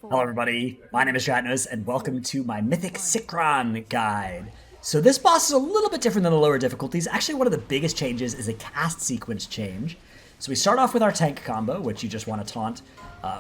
Hello everybody, my name is Shatnos, and welcome to my Mythic Sikran guide. So this boss is a little bit different than the lower difficulties. Actually, one of the biggest changes is a cast sequence change. So we start off with our tank combo, which you just want to taunt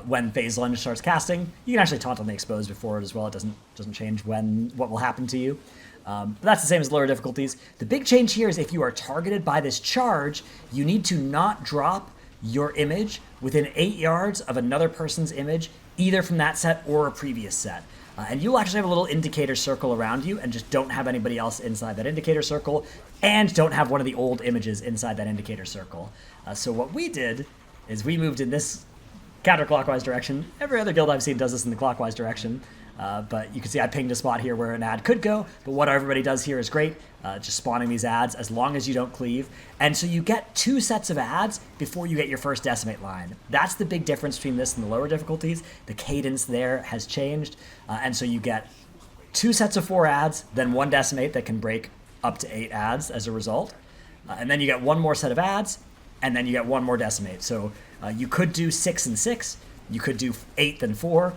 when Phase Lunge starts casting. You can actually taunt on the exposed before it as well. It doesn't change what will happen to you. But that's the same as lower difficulties. The big change here is if you are targeted by this charge, you need to not drop your image within 8 yards of another person's image, either from that set or a previous set. And you'll actually have a little indicator circle around you and just don't have anybody else inside that indicator circle, and don't have one of the old images inside that indicator circle. So what we did is we moved in this counterclockwise direction. Every other guild I've seen does this in the clockwise direction. But you can see I pinged a spot here where an ad could go, but what everybody does here is great, just spawning these ads as long as you don't cleave. And so you get 2 sets of ads before you get your first decimate line. That's the big difference between this and the lower difficulties. The cadence there has changed, and so you get 2 sets of 4 ads, then 1 decimate that can break up to 8 ads as a result. And then you get 1 more set of ads, and then you get 1 more decimate. So you could do 6 and 6, you could do 8 and 4.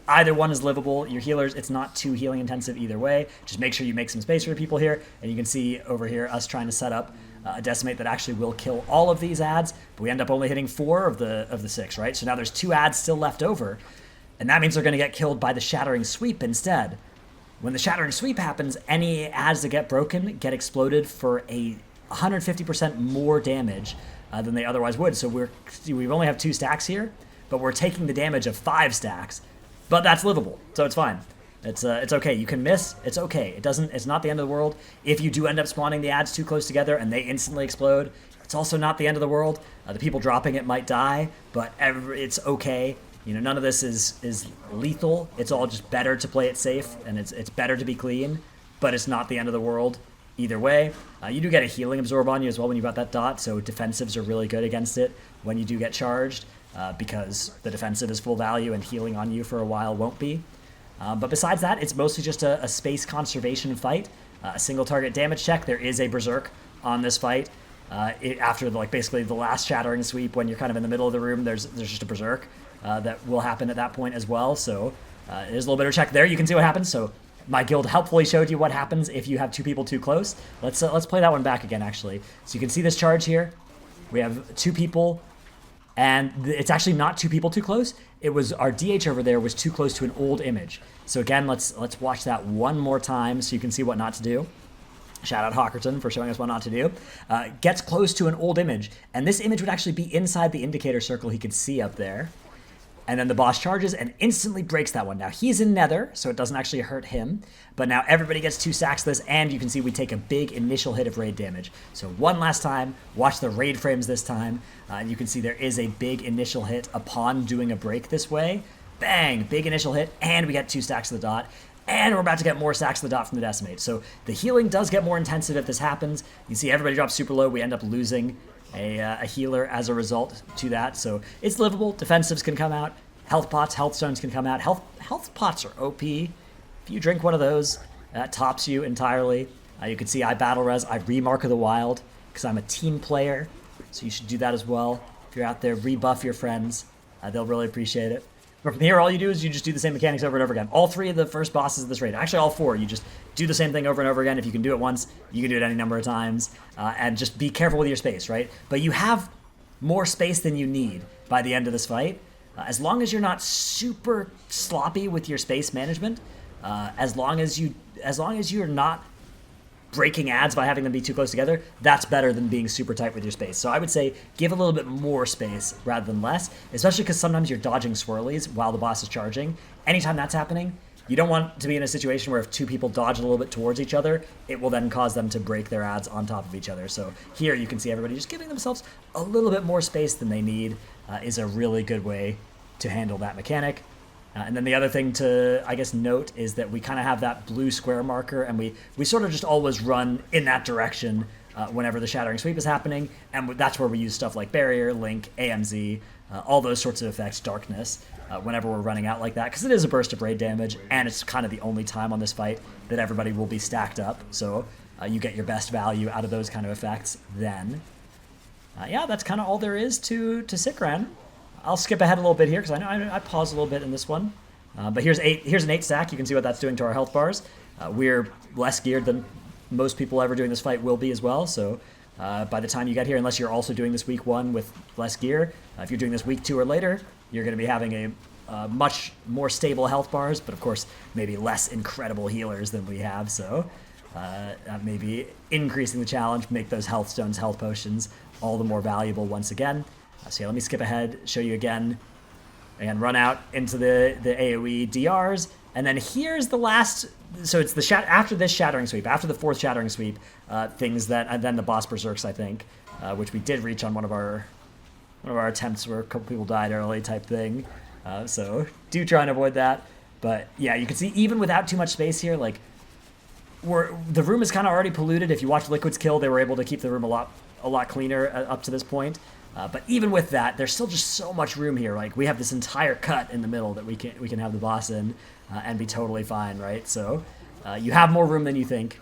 Either one is livable. Your healers, it's not too healing intensive either way. Just make sure you make some space for people here. And you can see over here us trying to set up a decimate that actually will kill all of these ads, but we end up only hitting 4 of the 6, right? So now there's 2 ads still left over, and that means they're going to get killed by the Shattering Sweep instead. When the Shattering Sweep happens, any ads that get broken get exploded for a 150% more damage than they otherwise would. So we only have 2 stacks here, but we're taking the damage of 5 stacks. But that's livable, so it's fine. It's okay. You can miss. It's okay. It's not the end of the world. If you do end up spawning the ads too close together and they instantly explode, it's also not the end of the world. The people dropping it might die, but it's okay. You know, none of this is lethal. It's all just better to play it safe, and it's better to be clean. But it's not the end of the world either way. You do get a healing absorb on you as well when you've got that dot, so defensives are really good against it when you do get charged. Because the defensive is full value and healing on you for a while won't be. But besides that, it's mostly just a space conservation fight. A single target damage check. There is a berserk on this fight. After basically the last Shattering Sweep, when you're kind of in the middle of the room, there's just a berserk that will happen at that point as well. So there's a little bit of a check there. You can see what happens. So my guild helpfully showed you what happens if you have 2 people too close. Let's play that one back again, actually. So you can see this charge here. We have 2 people. And it's actually not 2 people too close. It was our DH over there was too close to an old image. So again, let's watch that one more time so you can see what not to do. Shout out Hawkerton for showing us what not to do. Gets close to an old image, and this image would actually be inside the indicator circle he could see up there. And then the boss charges and instantly breaks that one. Now, he's in Nether, so it doesn't actually hurt him. But now everybody gets 2 stacks of this, and you can see we take a big initial hit of raid damage. So one last time, watch the raid frames this time. And you can see there is a big initial hit upon doing a break this way. Bang! Big initial hit, and we get 2 stacks of the dot. And we're about to get more stacks of the dot from the decimate. So the healing does get more intensive if this happens. You see everybody drops super low. We end up losing a healer as a result to that. So it's livable. Defensives can come out. Health pots, health stones can come out. Health pots are OP. If you drink one of those, that tops you entirely. You can see I battle res. I remark of the wild because I'm a team player. So you should do that as well. If you're out there, rebuff your friends. They'll really appreciate it. But from here, all you do is you just do the same mechanics over and over again. All 3 of the first bosses of this raid, actually all 4, you just do the same thing over and over again. If you can do it once, you can do it any number of times. And just be careful with your space, right? But you have more space than you need by the end of this fight. As long as you're not super sloppy with your space management, as long as you're not breaking ads by having them be too close together, that's better than being super tight with your space. So I would say give a little bit more space rather than less, especially because sometimes you're dodging swirlies while the boss is charging. Anytime that's happening, you don't want to be in a situation where if 2 people dodge a little bit towards each other, it will then cause them to break their ads on top of each other. So here you can see everybody just giving themselves a little bit more space than they need is a really good way to handle that mechanic. And then the other thing to, I guess, note is that we kind of have that blue square marker, and we sort of just always run in that direction whenever the Shattering Sweep is happening, and that's where we use stuff like Barrier, Link, AMZ, all those sorts of effects, Darkness, whenever we're running out like that, because it is a burst of raid damage, and it's kind of the only time on this fight that everybody will be stacked up, so you get your best value out of those kind of effects then. Yeah, that's kind of all there is to Sikran. I'll skip ahead a little bit here because I know I paused a little bit in this one. But here's an 8 stack. You can see what that's doing to our health bars. We're less geared than most people ever doing this fight will be as well, so by the time you get here, unless you're also doing this week 1 with less gear, if you're doing this week 2 or later, you're going to be having a much more stable health bars, but of course maybe less incredible healers than we have, so maybe increasing the challenge, make those health stones, health potions all the more valuable once again. So yeah, let me skip ahead, show you again, and run out into the AoE DRs. And then here's the last, so it's the after this Shattering Sweep, after the 4th Shattering Sweep, things that, and then the boss Berserks, I think, which we did reach on one of our attempts where a couple people died early type thing. So do try and avoid that. But yeah, you can see even without too much space here, like, the room is kind of already polluted. If you watch Liquid's kill, they were able to keep the room a lot cleaner up to this point. But even with that, there's still just so much room here. Like, we have this entire cut in the middle that we can have the boss in and be totally fine, right? So you have more room than you think.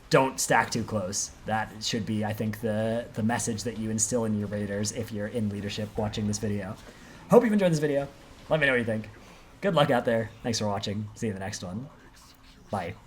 Don't stack too close. That should be, I think, the message that you instill in your raiders if you're in leadership watching this video. Hope you've enjoyed this video. Let me know what you think. Good luck out there. Thanks for watching. See you in the next one. Bye.